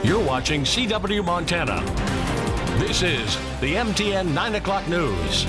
You're watching CW Montana. This is the MTN 9 o'clock news.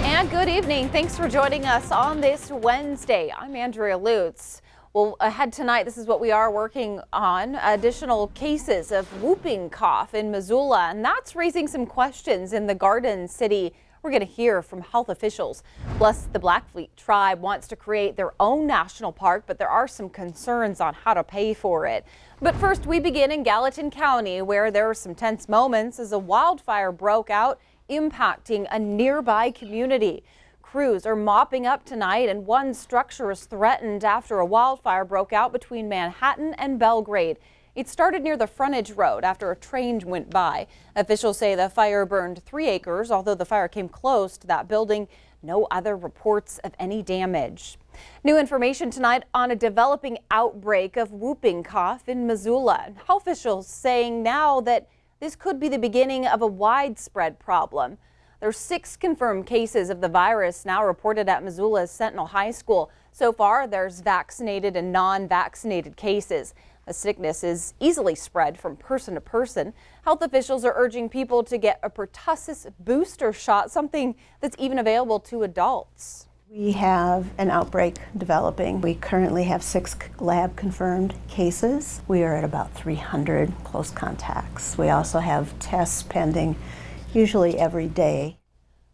And good evening. Thanks for joining us on this Wednesday. I'm Andrea Lutz. Well, ahead tonight, this is what we are working on. Additional cases of whooping cough in Missoula, and that's raising some questions in the Garden City. We're going to hear from health officials. Plus, the Blackfeet tribe wants to create their own national park, but there are some concerns on how to pay for it. But first, we begin in Gallatin County, where there were some tense moments as a wildfire broke out, impacting a nearby community. Crews are mopping up tonight, and one structure is threatened after a wildfire broke out between Manhattan and Belgrade. It started near the frontage road after a train went by. Officials say the fire burned 3 acres, although the fire came close to that building. No other reports of any damage. New information tonight on a developing outbreak of whooping cough in Missoula. Health officials saying now that this could be the beginning of a widespread problem. There's 6 confirmed cases of the virus now reported at Missoula's Sentinel High School. So far, there's vaccinated and non-vaccinated cases. The sickness is easily spread from person to person. Health officials are urging people to get a pertussis booster shot, something that's even available to adults. We have an outbreak developing. We currently have 6 lab confirmed cases. We are at about 300 close contacts. We also have tests pending usually every day.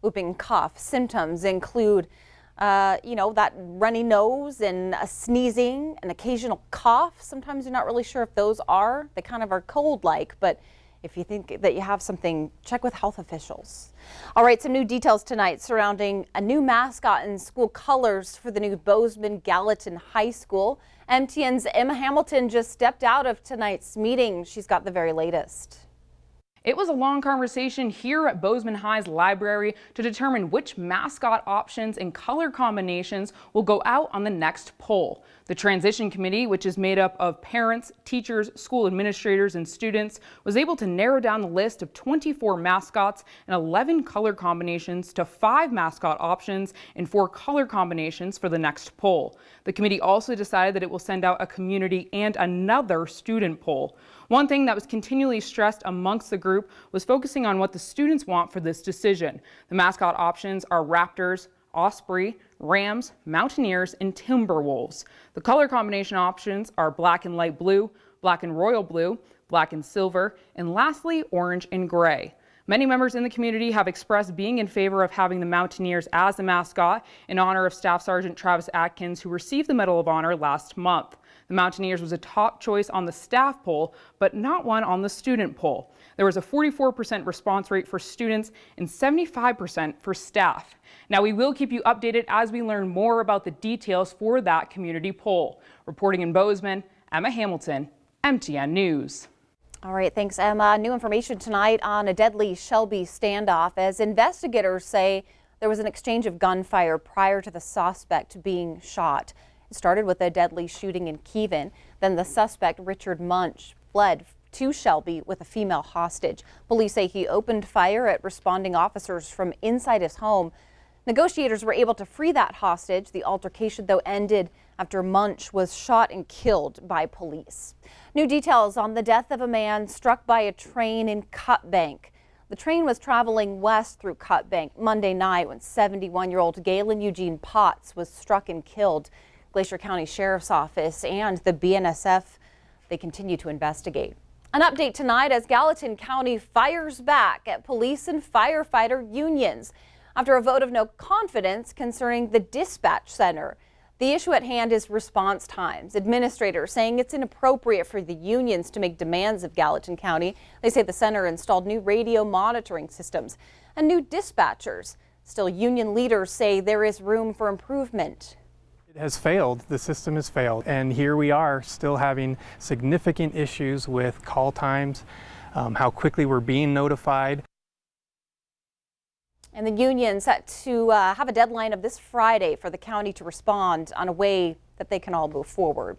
Whooping cough symptoms include that runny nose and a sneezing, an occasional cough. Sometimes you're not really sure if those they kind of are cold-like, but if you think that you have something, check with health officials. All right, some new details tonight surrounding a new mascot and school colors for the new Bozeman-Gallatin High School. MTN's Emma Hamilton just stepped out of tonight's meeting. She's got the very latest. It was a long conversation here at Bozeman High's library to determine which mascot options and color combinations will go out on the next poll. The transition committee, which is made up of parents, teachers, school administrators, and students, was able to narrow down the list of 24 mascots and 11 color combinations to 5 mascot options and 4 color combinations for the next poll. The committee also decided that it will send out a community and another student poll. One thing that was continually stressed amongst the group was focusing on what the students want for this decision. The mascot options are Raptors, Osprey, Rams, Mountaineers, and Timberwolves. The color combination options are black and light blue, black and royal blue, black and silver, and lastly, orange and gray. Many members in the community have expressed being in favor of having the Mountaineers as the mascot in honor of Staff Sergeant Travis Atkins, who received the Medal of Honor last month. The Mountaineers was a top choice on the staff poll, but not one on the student poll. There was a 44% response rate for students and 75% for staff. Now, we will keep you updated as we learn more about the details for that community poll. Reporting in Bozeman, Emma Hamilton, MTN News. All right, thanks, Emma. New information tonight on a deadly Shelby standoff as investigators say there was an exchange of gunfire prior to the suspect being shot. It started with a deadly shooting in Kevin. Then the suspect, Richard Munch, fled to Shelby with a female hostage. Police say he opened fire at responding officers from inside his home. Negotiators were able to free that hostage. The altercation, though, ended after Munch was shot and killed by police. New details on the death of a man struck by a train in Cut Bank. The train was traveling west through Cut Bank Monday night when 71-year-old Galen Eugene Potts was struck and killed. Glacier County Sheriff's Office and the BNSF, they continue to investigate. An update tonight as Gallatin County fires back at police and firefighter unions after a vote of no confidence concerning the dispatch center. The issue at hand is response times. Administrators saying it's inappropriate for the unions to make demands of Gallatin County. They say the center installed new radio monitoring systems and new dispatchers. Still, union leaders say there is room for improvement. It has failed. The system has failed. And here we are still having significant issues with call times, how quickly we're being notified. And the union set to have a deadline of this Friday for the county to respond on a way that they can all move forward.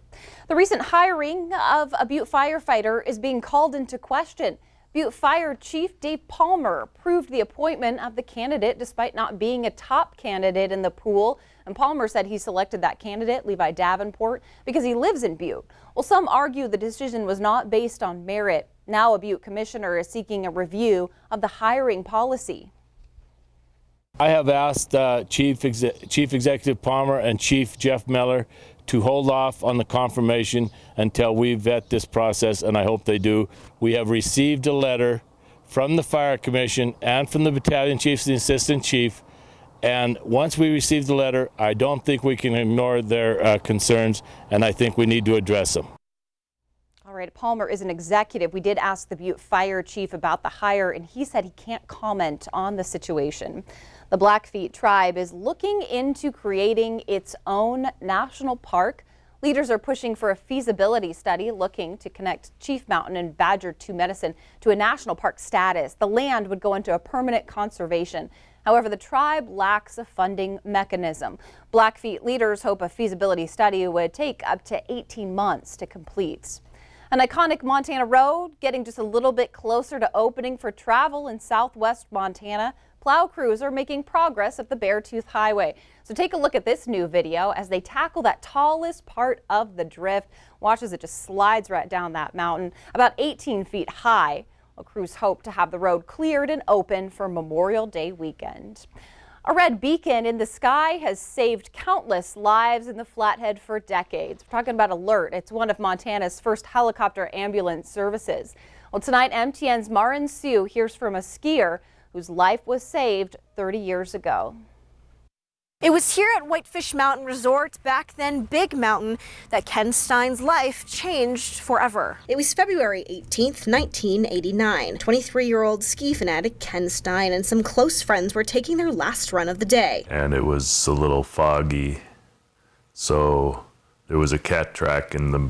The recent hiring of a Butte firefighter is being called into question. Butte Fire Chief Dave Palmer approved the appointment of the candidate despite not being a top candidate in the pool. And Palmer said he selected that candidate, Levi Davenport, because he lives in Butte. Well, some argue the decision was not based on merit. Now a Butte commissioner is seeking a review of the hiring policy. I have asked Chief Executive Palmer and Chief Jeff Meller to hold off on the confirmation until we vet this process, and I hope they do. We have received a letter from the Fire Commission and from the battalion chiefs and the assistant chief, and once we receive the letter, I don't think we can ignore their concerns, and I think we need to address them. All right, Palmer is an executive. We did ask the Butte Fire Chief about the hire, and he said he can't comment on the situation. The Blackfeet tribe is looking into creating its own national park. Leaders are pushing for a feasibility study looking to connect Chief Mountain and Badger II Medicine to a national park status. The land would go into a permanent conservation. However, the tribe lacks a funding mechanism. Blackfeet leaders hope a feasibility study would take up to 18 months to complete. An iconic Montana road getting just a little bit closer to opening for travel in southwest Montana. Plow crews are making progress up the Beartooth Highway. So take a look at this new video as they tackle that tallest part of the drift. Watch as it just slides right down that mountain, about 18 feet high. Well, crews hope to have the road cleared and open for Memorial Day weekend. A red beacon in the sky has saved countless lives in the Flathead for decades. We're talking about Alert. It's one of Montana's first helicopter ambulance services. Well, tonight, MTN's Marin Sue hears from a skier whose life was saved 30 years ago. It was here at Whitefish Mountain Resort, back then Big Mountain, that Ken Stein's life changed forever. It was February 18th, 1989. 23-year-old ski fanatic Ken Stein and some close friends were taking their last run of the day. And it was a little foggy, so there was a cat track in the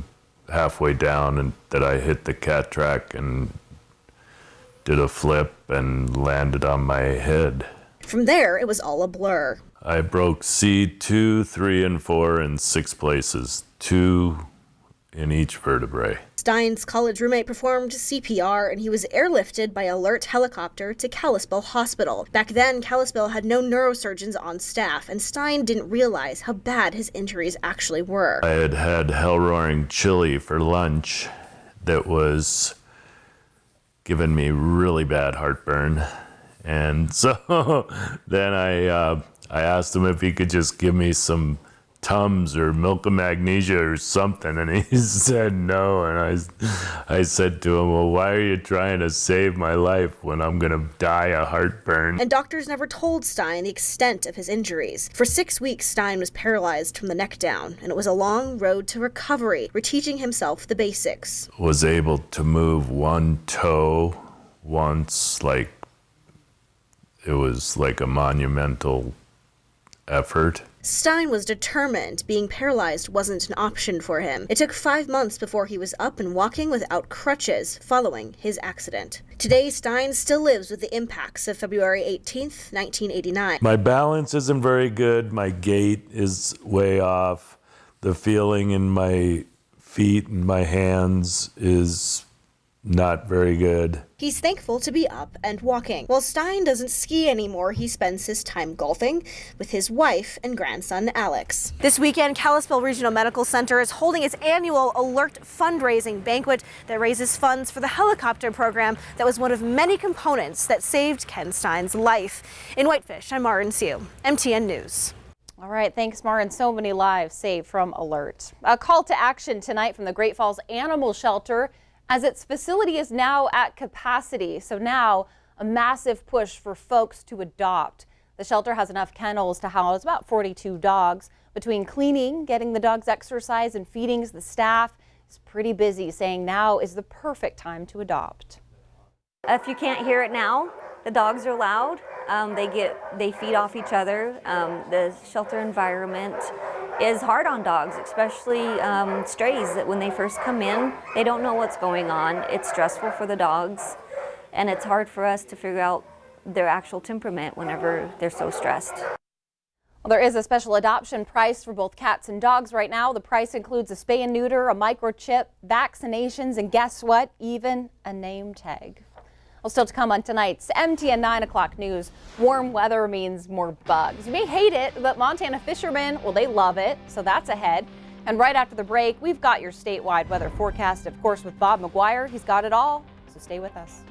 halfway down, and that I hit the cat track and did a flip and landed on my head. From there, it was all a blur. I broke C2, 3, and 4 in 6 places, 2 in each vertebrae. Stein's college roommate performed CPR, and he was airlifted by Alert helicopter to Kalispell Hospital. Back then, Kalispell had no neurosurgeons on staff, and Stein didn't realize how bad his injuries actually were. I had had hell-roaring chili for lunch that was giving me really bad heartburn. And so then I asked him if he could just give me some Tums or milk of magnesia or something, and he said no. And I said to him, well, why are you trying to save my life when I'm gonna die of heartburn? And doctors never told Stein the extent of his injuries. For 6 weeks, Stein was paralyzed from the neck down, and it was a long road to recovery, reteaching himself the basics. Was able to move one toe once, like it was like a monumental effort. Stein was determined. Being paralyzed wasn't an option for him. It took 5 months before he was up and walking without crutches following his accident. Today, Stein still lives with the impacts of February 18th, 1989. My balance isn't very good. My gait is way off. The feeling in my feet and my hands is not very good. He's thankful to be up and walking. While Stein doesn't ski anymore, he spends his time golfing with his wife and grandson, Alex. This weekend, Kalispell Regional Medical Center is holding its annual Alert fundraising banquet that raises funds for the helicopter program that was one of many components that saved Ken Stein's life. In Whitefish, I'm Marin Sue, MTN News. All right, thanks, Marin. So many lives saved from Alert. A call to action tonight from the Great Falls Animal Shelter, as its facility is now at capacity. So now a massive push for folks to adopt. The shelter has enough kennels to house about 42 dogs. Between cleaning, getting the dogs exercise, and feedings, the staff is pretty busy, saying now is the perfect time to adopt. If you can't hear it now, the dogs are loud. They feed off each other. The shelter environment is hard on dogs, especially strays, that when they first come in, they don't know what's going on. It's stressful for the dogs, and it's hard for us to figure out their actual temperament whenever they're so stressed. Well, there is a special adoption price for both cats and dogs right now. The price includes a spay and neuter, a microchip, vaccinations, and guess what? Even a name tag. Well, still to come on tonight's MTN 9 o'clock news, warm weather means more bugs. You may hate it, but Montana fishermen, well, they love it, so that's ahead. And right after the break, we've got your statewide weather forecast, of course, with Bob McGuire. He's got it all, so stay with us.